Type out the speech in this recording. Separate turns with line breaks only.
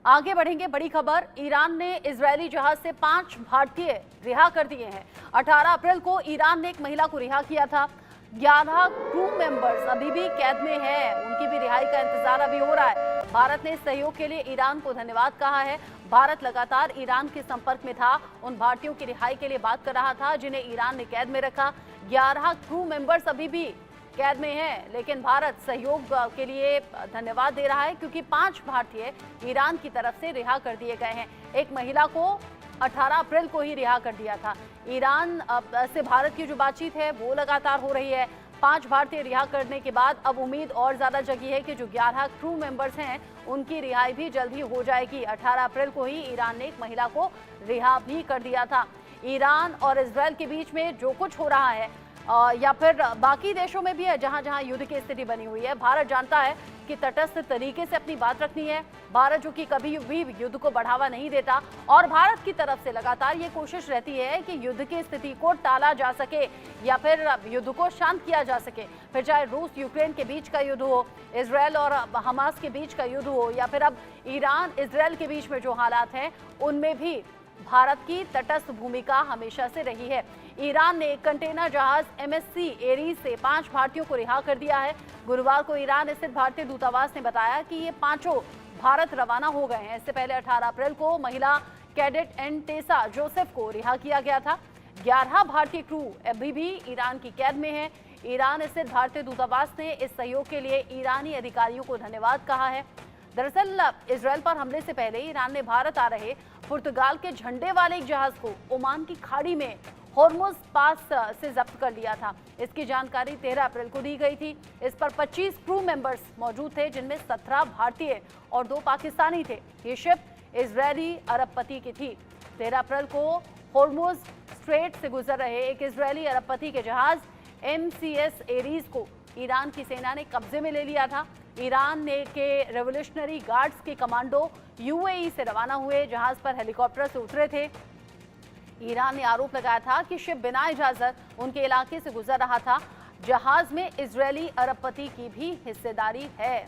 आगे बढ़ेंगे, बड़ी खबर। ईरान ने इजरायली जहाज से 5 भारतीय रिहा कर दिए हैं। 18 अप्रैल को ईरान ने एक महिला को रिहा किया था। 11 क्रू मेंबर्स अभी भी कैद में हैं। उनकी भी रिहाई का इंतजार अभी हो रहा है। भारत ने इस सहयोग के लिए ईरान को धन्यवाद कहा है। भारत लगातार ईरान के संपर्क में था, उन भारतीयों की रिहाई के लिए बात कर रहा था जिन्हें ईरान ने कैद में रखा। 11 क्रू मेंबर्स अभी भी कैद में हैं, लेकिन भारत सहयोग के लिए धन्यवाद दे रहा है क्योंकि 5 भारतीय ईरान की तरफ से रिहा कर दिए गए हैं। एक महिला को 18 अप्रैल को ही रिहा कर दिया था। ईरान से भारत की जो बातचीत है वो लगातार हो रही है। 5 भारतीय रिहा करने के बाद अब उम्मीद और ज्यादा जगी है कि जो 11 क्रू मेंबर्स हैं उनकी रिहाई भी जल्द ही हो जाएगी। 18 अप्रैल को ही ईरान ने एक महिला को रिहा भी कर दिया था। ईरान और इजरायल के बीच में जो कुछ हो रहा है या फिर बाकी देशों में भी है जहां जहां युद्ध की स्थिति बनी हुई है, भारत जानता है कि तटस्थ तरीके से अपनी बात रखनी है। भारत जो कि कभी भी युद्ध को बढ़ावा नहीं देता और भारत की तरफ से लगातार ये कोशिश रहती है कि युद्ध की स्थिति को टाला जा सके या फिर युद्ध को शांत किया जा सके। फिर चाहे रूस यूक्रेन के बीच का युद्ध हो, इजरायल और हमास के बीच का युद्ध हो या फिर अब ईरान इजरायल के बीच में जो हालात हैं उनमें भी भारत की तटस्थ भूमिका हमेशा से रही है। ईरान ने एक कंटेनर जहाज MSC एरीज से 5 भारतीयों को रिहा कर दिया है। गुरुवार को ईरान स्थित भारतीय दूतावास ने बताया कि ये पांचों भारत रवाना हो गए हैं। इससे पहले 18 अप्रैल को महिला कैडेट एंटेसा जोसेफ को रिहा किया गया था। 11 भारतीय क्रू अभी भी ईरान की कैद में है। ईरान स्थित भारतीय दूतावास ने इस सहयोग के लिए ईरानी अधिकारियों को धन्यवाद कहा है। दरअसल इजरायल पर हमले से पहले ईरान ने भारत आ रहे पुर्तगाल के झंडे वाले एक जहाज को ओमान की खाड़ी में होर्मुज पास से जब्त कर लिया था। इसकी जानकारी 13 अप्रैल को दी गई थी। इस पर 25 क्रू मेंबर्स मौजूद थे जिनमें 17 भारतीय और 2 पाकिस्तानी थे। ये शिप इजरायली अरबपति की थी। 13 अप्रैल को होर्मुज स्ट्रेट से गुजर रहे एक इजरायली अरबपति के जहाज MCS एरीज को ईरान की सेना ने कब्जे में ले लिया था। ईरान ने के रेवोल्यूशनरी गार्ड्स के कमांडो UAE से रवाना हुए, जहाज पर हेलीकॉप्टर से उतरे थे। ईरान ने आरोप लगाया था कि शिप बिना इजाजत उनके इलाके से गुजर रहा था। जहाज में इजरायली अरबपति की भी हिस्सेदारी है।